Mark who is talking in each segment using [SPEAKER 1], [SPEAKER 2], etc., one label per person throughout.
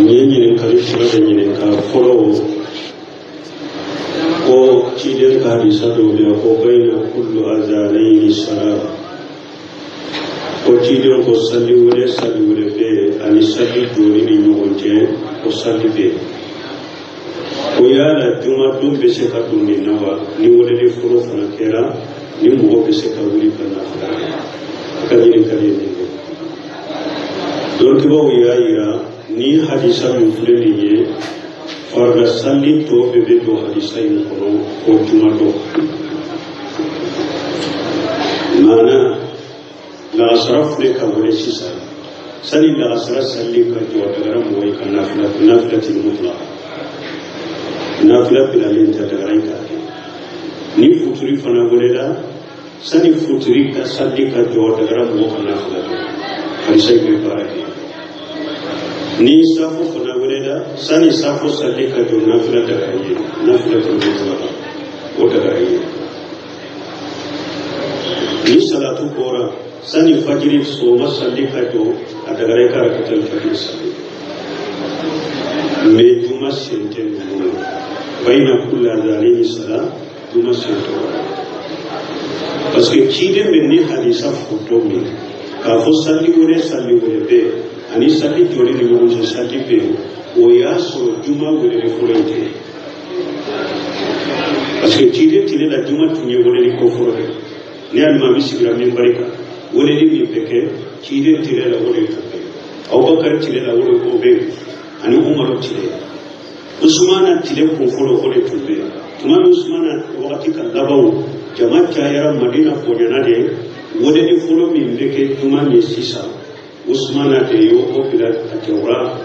[SPEAKER 1] Nyinyi kalifura nyinyi ka follow ko chide ka risado le ko baina kullu azanaini salat ko chide ko salli wala be ani salli doni ni nyonje ko salli be ko yala juma dum be se ka dum ni nawa ni wala de furo fana kera ni mo be se ka wuri kana ka nyinyi kali ni donc bo ya ni hadisa min fulani ye farga salli to be do hadisa in kono ko juma do mana la asraf le ka wala sisa sali la asra salli ka to daga mo yi kan nafilatul mutlaq nafila bilalin ta daga ranka ni futuri fana wala da sani futuri ka salli ka to daga mo kan nafila hadisa ke barake ni safo fana wureda sani safo salli ka jo nafila daga yi nafila ta mutuwa ko daga yi ni salatu kora sani fajiri so masalli ka jo a daga rai ka rakatul fajr salli me juma sente mu baina kullu zalimi sala juma sente parce que kide men ni hadisa foto mi ka fo salli wure be ani salli jori ni mo so salli be o ya so juma wure ni furente parce que tire tire la juma tunye wure ni ko furore ni al mami sigra min barika wure ni mi peke tire la wure to Abubakar tire la wure ko be ani Umar tire Usmana tire ko furo wure to be tuma Usmana wakati kan labaw jama'a yara Madina ko jana de wure ni furo mi peke juma ni sisa Usmana te yo ko bila atawra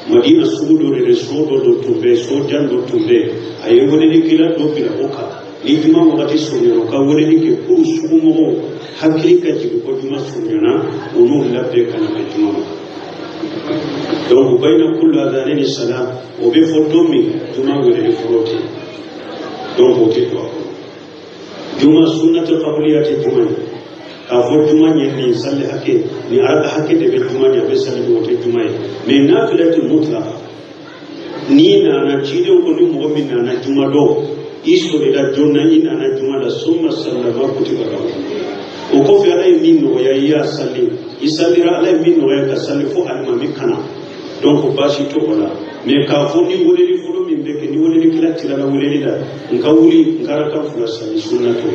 [SPEAKER 1] Madina sudo re sodo do tumbe sojan do tumbe ayo woni ni kila do bila oka ni juma wakati sonyo ka woni ni ke kuru sumo hakili ka jibu ko juma sonyo na onu labbe kan be juma donc bayna kullu adhanini salam o be foto mi juma woni ni forote donc o te to juma sunnatul qabliyati juma afo juma ni salli hake ni arada hake de be juma ni be salli wote juma me nafilatul mutlaq ni na chide ko ni mu'min na juma do iso da jonna ni na juma da summa sallama kutiba o ko fi alay min no ya salli isalli alay min no ya ka salli fo almami kana donc bashi to wala me ka fo ni wole ni fo min be ke ni wole ni kila tira wole ni da nka wuli ngara ka fu salli sunna to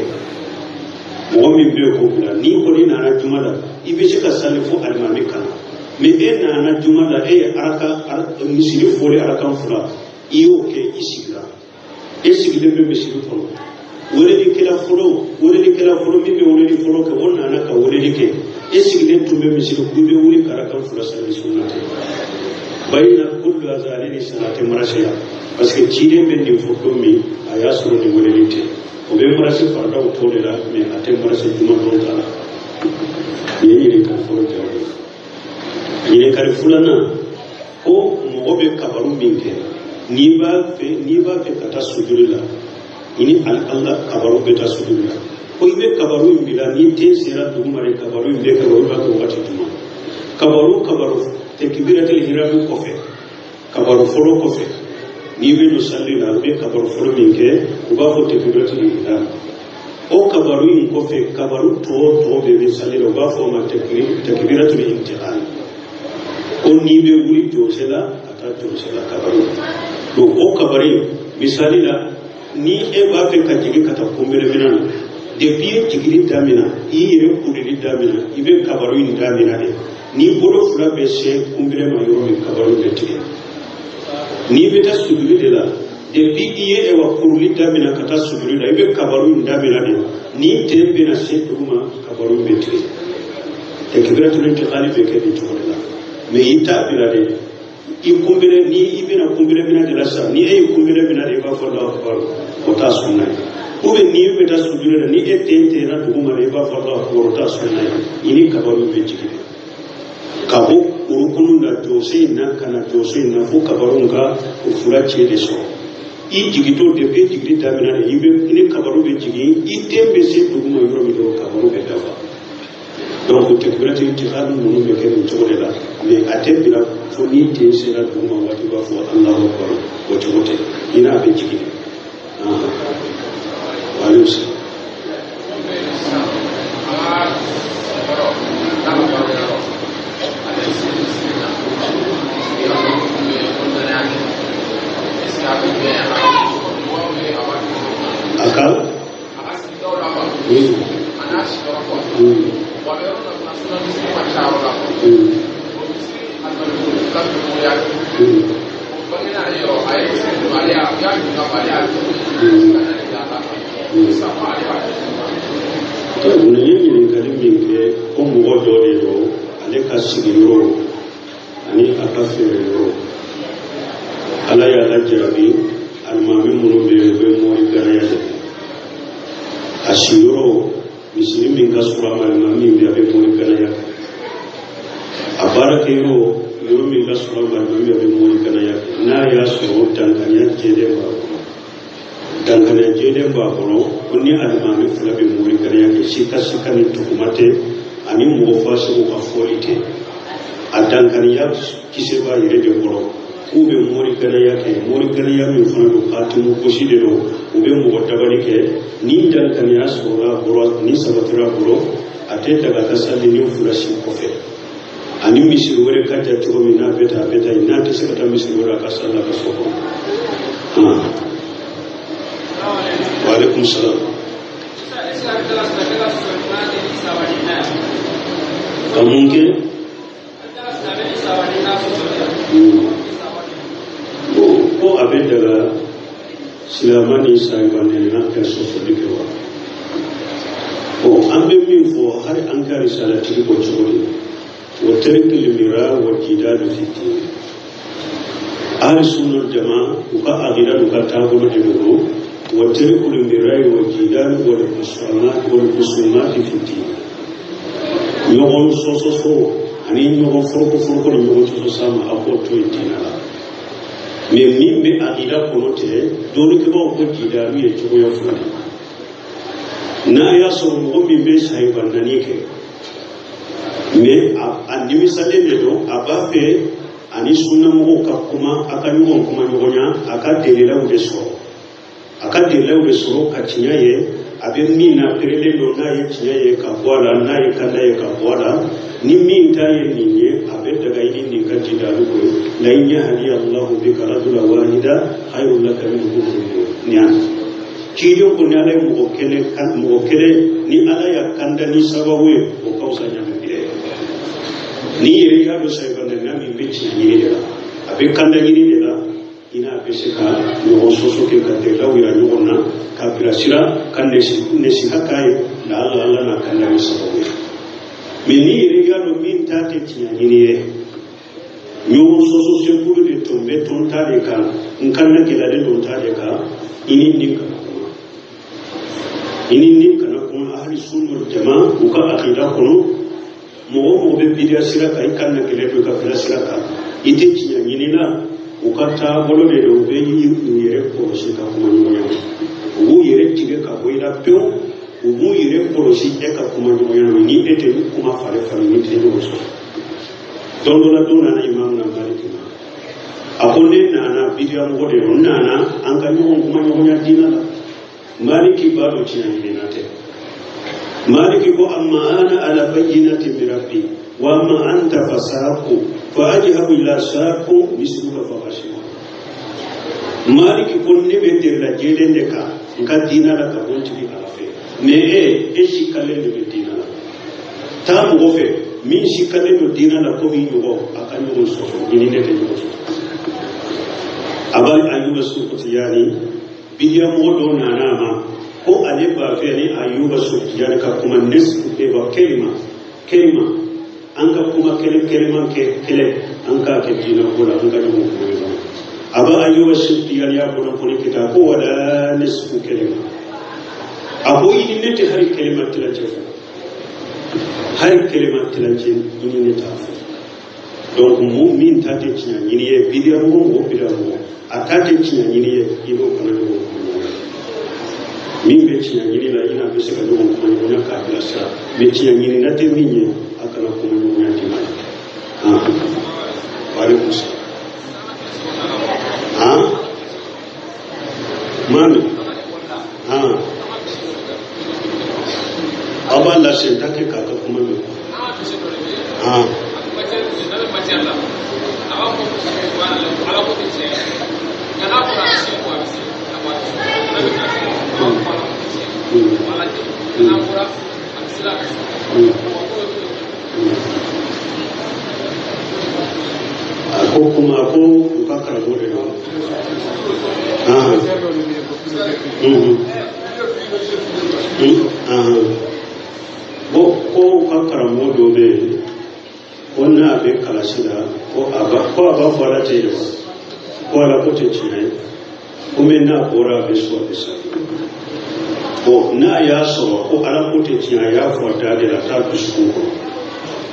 [SPEAKER 1] Wami be ko kula ni ko ni na jumala ibe ka salli fo almami kana me e na jumala e araka misiri fo le araka fula iyo ke isigra esigde be misiri fo wole di kala folo mi be wole di folo ke wonna na ka wole di ke esigde tumbe misiri ku be wuli karaka fula salli sunnati bayna kullu azalini salati marashiya parce que chide be ni fo mi ayasuru ni wole di te o be marasi farda o tole la me ate marasi juma do tala yeni ka foro jawi yeni ka fulana ko mo be kabaru minke ni ba fe kata sujudila ini Allah kabaru be ta sujudila ko ibe kabaru bila ni te sera dumare kabaru be kabaru ba ko wati juma kabaru takbiratul ihram ko fe kabaru foro ko fe ni be no salli la be kabaru foro minke uba ko takbiratul ihram o kabaru in ko fe kabaru to be salli la uba ko ma takbiratul intiqal o ni be wuri to sela ata to sela kabaru do o kabari misali la ni e ba fe ka jigi kata kumbere minana depuis jigi damina ire kudiri damina ibe kabaru in damina de ni bodo fula be se kumbere ma yoro mi kabaru be tike ni be ta suduri de la depuis iye e wa kuruli damina kata suduri la ibe kabaru in damina de ni tembe na se duma kabaru be tike e kibiratul intiqali be ke de to la me ita bilade ikumbire ni ibina kumbire bina de la sa ni e kumbire bina de ba fa Allah akbar o ta sunna ube ni be ta sujure ni e tente na duma de ba fa Allah akbar o ta sunna ini kabaru be jiki kabo urukunu na jose na kana jose na fu kabaru nga ufura che de so i jigi to de be jigi da bina de ibe ini kabaru be jigi i tembe se duma yoro mi do kabaru be da ba donc tekbiratu intiqal nunu be ken togole la mais atebira foni te sera duma wati ba fo Allahu akbar ko togote ina be jigi walus akal ala ya la jarabi almami munu be mori ganaya ashiro muslimin gasura almami be mori ganaya abaraka yoro min gasura almami be mori ganaya na ya so tankanya jede ba kono konni almami fula be mori ganaya ke shika ni tukumate ani mo fasu ko afolite adankanya kiseba yire de kono ube mori ganaya min fana do khatimu koshide do ube mo tabari ke ni dan kanya sura boro ni sabatira boro ate daga tasali ni fulashi kofe ani misir wore kata to mina beta ina ta saka misir wora ka salla ka soko wa alaikum salam kamunke ko abin daga silamani saibane na kan sofa dikewa ko an be min fo har an kare salati ko chori wa tarkil mira wa jidal fi din ahli sunnah jamaa uka agira uka tabulo de do wa tarkil mira wa jidal wa kusumat fi din yogon so ani yogon forko yogon so sama apoto itinala mais min be akida kono te doni ke bawo ko kidaru ye cogo ya fulani na ya so mo min be sai bandani ke mais andi misale ne do abafe ani sunna mo ka kuma aka nyugo kuma nyugonya aka delela ude so ka tinyaye abe mina perele do na ye tinyaye ka bwala na ye kanda ye ka bwala ni min taye ninye abe daga yini ka kidaru ko la yahdi Allah bika rajula wahida khairul laka min humri niyan kijo ko ne ala mo kele ni ala ya kanda ni sababu ko kausa nya be ni yeri ya do sai bande na mi be ci ni de abe kanda ni de la ina be se ka no so ke ka de la wira ni onna ka birasira kan ne si hakai la Allah na kanda ni sababu mini yeri ya do min ta te ci ni ne ñoo soso sekuru de tombe tonta de ka nkanna kila de tonta de ka ini kana kuma ahli sunnah jamaa uka akida kono mo be bidia sira ka ikanna kila de ka kila sira ka ite cinya nyinina uka ta bolo de do be yi yere ko shi ka kuma nyonya ubu yere tige ka boira pyo ubu yere ko shi ka kuma nyonya ni ete kuma fare ni te do so dondola dona na imam na maliki akonde na bidia mo de na an ka nyugo kuma nyonya dina la maliki bado chini ninate maliki ko amma ana ala bayyinati min rabbi wa amma anta fasaqu fa ajhabu ila saqu misluka fa khashima maliki ko ne be de la jede de ka dina la ka bonti bi ala fe mais e shikale de dina la ta mo fe min shikale do dina la ko mi yugo akan yugo so ni ne te yugo abal ayuba su ko yani biya modo na nama ko ale ba fe ni ayuba su yani ka kuma nisbu ke ba kelima an ka kuma kelima ke an ka ke dina ko la an ka yugo ko aba ayuba su yani ya ko ko ni kita ko wala nisbu kelima abo ini ne te hari kelima tilaje ini ne ta donc mu'min ta te tinya ni ye bidia mo atake tinya ni ye ibo kana do min be tiɲɛ ɲini la i n'a bɛ se ka ɲɔgɔn kuma ɲɔgɔnya k'a bilasira mɛ tiɲɛ ɲini na tɛ min ye a kana kuma ɲɔgɔnya di ma ye waaleykum salaam maami aw b'a lase n t'a kɛ k'a ka kuma mɛn ako kuma ako ka karamɔgɔ de don ko ka karamɔgɔ dɔ bɛ yen ko n'a bɛ kalasi la ko a b'a fɔ ala tɛ yen ko ala ko tɛ tiɲɛ ye ko mɛ n'a bɔra a bɛ sɔn a bɛ sa n'a y'a sɔrɔ ko ala ko tɛ tiɲɛ a y'a fɔ a da de la k'a dusukun kɔnɔ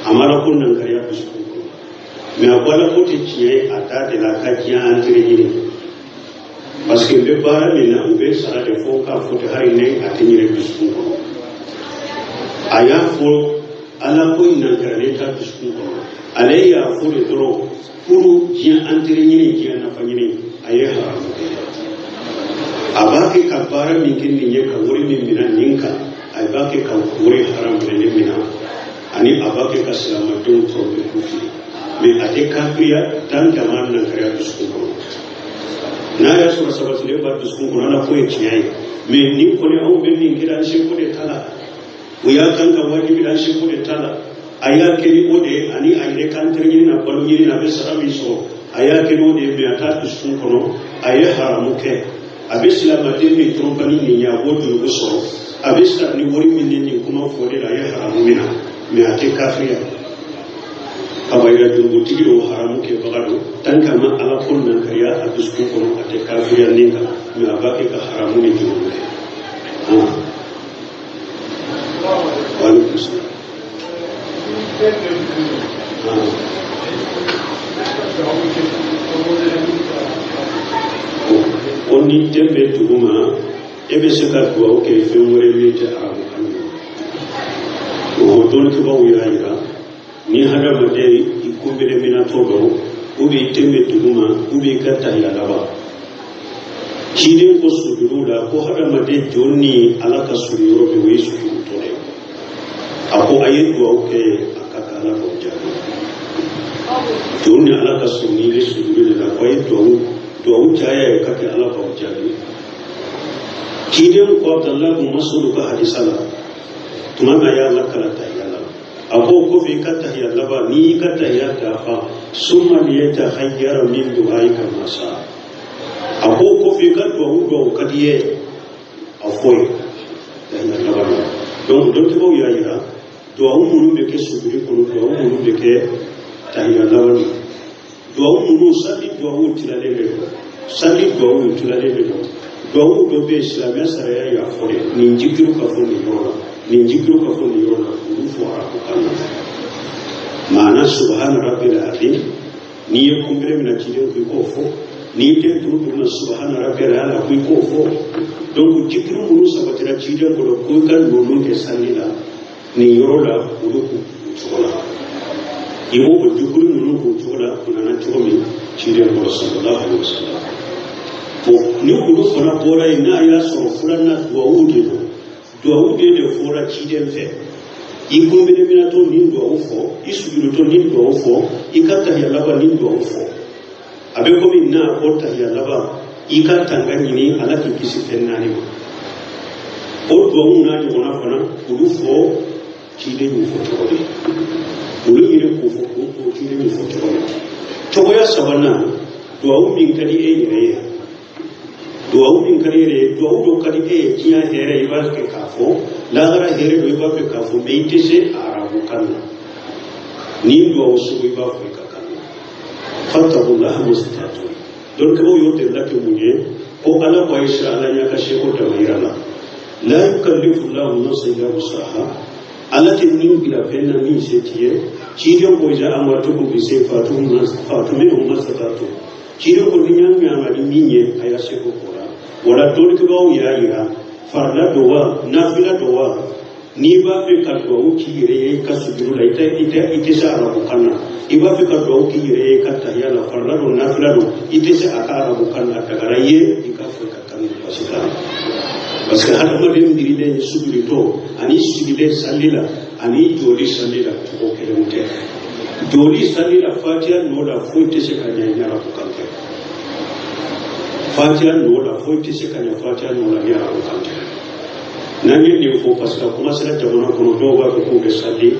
[SPEAKER 1] a ma ala ko nankariya dusukun kɔnɔ mɛ a ko ala ko tɛ tiɲɛ ye a da de la ka diɲɛ an teri ɲini parce que n bɛ baara min na u bɛ sara de fɔ k'a fɔ tɛ hali ne a tɛ ɲini dusukun kɔnɔ a y'a fɔ ala ko nankaralen ta dusukun kɔnɔ ale y'a fɔ de dɔrɔn pour diɲɛ an teri ɲini diɲɛ nafa ɲini a ye haramu kɛ a b'a kɛ ka baara min kɛ nin ye ka wari min minɛ nin kan a b'a kɛ ka wari haramu minɛ minɛ ani a b'a kɛ ka silamɛdenw tɔw bɛ k'u fili mɛ a tɛ kafiriya dan dama nankariya dusukun kɔnɔ n'a y'a sɔrɔ sabatilen b'a dusukun kɔnɔ ala ko ye tiɲɛ ye mɛ ni kɔni anw bɛ min kɛ an seko de t'a la o y'a kan ka wajibi an seko de t'a la a y'a kɛ ni o de ye ani a yɛrɛ kan teri ɲini na balo ɲini na a bɛ sara min sɔrɔ a y'a kɛ ni o de ye mɛ a t'a dusukun kɔnɔ a ye haramu kɛ a bɛ silamɛden min tɔrɔbani nin ye a b'o jurugu sɔrɔ a bɛ sara ni wari min ni nin kuma fɔ de la a ye haramu min na mɛ a tɛ kafiriya a b'a yira jurugutigi dɔw haramu kɛbaga don tant que a ma ala ko nankariya a dusukun kɔnɔ a tɛ kafiriya nin kan mɛ a b'a kɛ ka haramu ni jurugu kɛ waaleykum salaam o ni den bɛ dugu ma e bɛ se ka dugawu kɛ fɛn wɛrɛ min tɛ arabukan ye o dɔnnibagaw y'a jira ni hadamaden i kunbɛnminatɔ dɔn ou bien i den bɛ dugu ma ou bien i ka tahiya laban ciden ko sujuru la ko hadamaden jɔn ni ala ka surun yɔrɔ bɛ o ye sujurutɔ de a ko a ye dugawu kɛ a ka kan ala k'o jaabi jɔn ni ala ka surun ni bɛ sujuru de la ko a ye duwawu caya ye ka kɛ ala k'aw jaabi ciden ko abdallah bin mas'ud ka hadisa la tuma min a y'a lakala tahiya la a ko kɔfɛ i ka tahiya laban n'i y'i ka tahiya dafa summa liyatahayyara min du'aika ma sha'a a ko kɔfɛ i ka duwawu ka di ye a fɔ ye tahiya laban la donc dɔnnibagaw y'a jira duwawu minnu bɛ kɛ sujudi kɔnɔ duwawu minnu bɛ kɛ tahiya laban na duwawu minnu sali duwawu tilalen de don sali duwawu tilalen de don duwawu dɔ bɛ yen silamɛya sariya y'a fɔ de nin jigiru ka fɔ nin yɔrɔ la nin jigiru ka fɔ nin yɔrɔ la olu fɔ arabukan na maana subhana rabbil azim n'i ye kunbere minɛ ciden ko i k'o fɔ n'i den turu duguma subhana rabbil ala ko i k'o fɔ donc jigiru minnu sabatira ciden kɔrɔ ko i ka nɔnɔ kɛ sali la nin yɔrɔ la olu k'u cogo la i b'o jigiru ninnu k'u cogo la u nana cogo min ciden kɔrɔ sallallahu alaihi wasallam bon ni olu fana bɔra yen n'a y'a sɔrɔ filanan duwawu de don duwawu de fɔra ciden fɛ i kunbɛnminatɔ nin duwawu fɔ i sujudutɔ nin duwawu fɔ i ka tahiya laban nin duwawu fɔ a bɛ komi n'a ko tahiya laban i ka tanga ɲini ala k'i kisi fɛn naani ma o duwawu n'a ɲɔgɔnna fana olu fɔ ciden y'u fɔ cogo di olu yɛrɛ k'o fɔ k'o ciden y'u fɔ cogo di cogoya sabanan duwawu min ka di e yɛrɛ ye duwawu min ka di e yɛrɛ ye duwawu dɔ ka di e ye diɲɛ hɛrɛ i b'a fɛ k'a fɔ lahara hɛrɛ dɔ i b'a fɛ k'a fɔ mɛ i tɛ se arabukan na ni duwawu sugu i b'a fɔ i ka kan na fattaqullaha mastata'tum dɔnnibagaw y'o delila kɛ mun ye ko ala ko a ye sira ala ɲɛ ka seko dama yira la la yukallifu llahu nafsan illa wus'aha ala tɛ min bila fɛn na min se t'i ye ciden ko ja amartukum bi fatu minhum mastata'tum ciden ko ni y'a ɲama ni min ye a y'a seko kora wala dɔnnibagaw y'a jira farla dowa nafila dowa ni ba be ka do kire ka sujudu la ite sa arabu kana iba be ka do kire ka tahiyala farla do nafila do ite sa aka arabu kana tagaraye ika ka kan pasika parce que hada madem diride sujudu to ani sujudu salila ani joli salila ko kele mute joli salila fatiha no da fonte se kanya nyara ko kante fatiha no da fonte se kanya fatiha no da nyara ko kante nanye ni ko parce que kuma sala jamana ko do ba ko be salli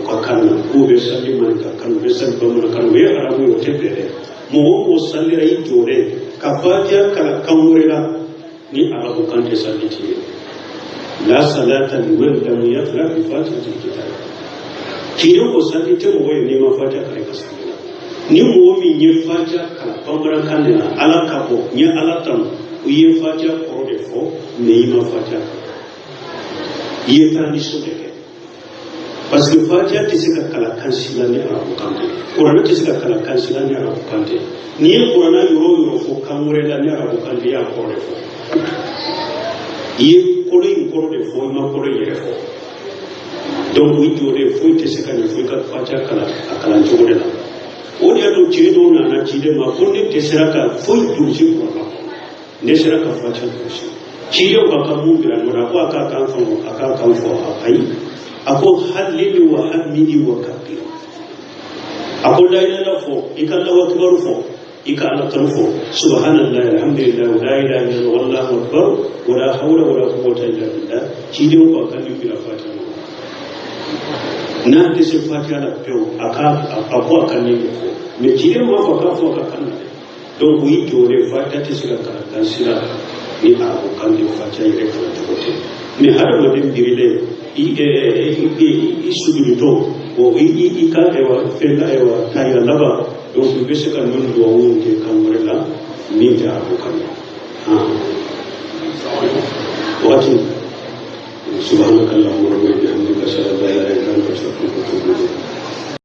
[SPEAKER 1] ko kanna ko be salli man ka kan be salli ba man kan we arabu yo tebere mo o salli ay jore ka fatiha kala kamurela ni arabu kante salli ti la salata liman lam yaqra bi fatihatil kitab kiyo ko salli te mo ni ma fatiha kare ka salli ni mo mi ni fatiha kala pambara kanna ala kapo ni ala tam uye fatiha ko de fo ni ma fatiha ye tradition de parce que fatiha te se ka kala kansila ni arabu kante qur'an te se ka kala kansila ni arabu kante ni qur'an yoro fo kamure la ni arabu kante ya ko de fo ye kore in koro de fo ma kore yere fo donc wi jore fo te se kan fo ka fatiha kala jode la o dia to chedo na chide ma ko ne te seraka fo durji ko ba ne seraka fatiha ko chide ba ka mu bira no ko aka kan fo akai ako halili wa hamidi wa kabir ako la ilaha fo ikallahu akbar fo ikala tanfo subhanallah alhamdulillah la ilaha illallah wallahu akbar wala hawla wala quwwata illa billah chide ko kan ni bila fatiha na te se fatiha la peo ako kan ni ko me chide ma ko ka kan donc wi jore fatiha te se ka sira ni a ko kan ni fatiha ire ko to me har ma dem birile i sujudu o i ka ewa fela ewa kaya laba donc be se kan non do wonde kamrela min ta ko kan wati subhanakallahumma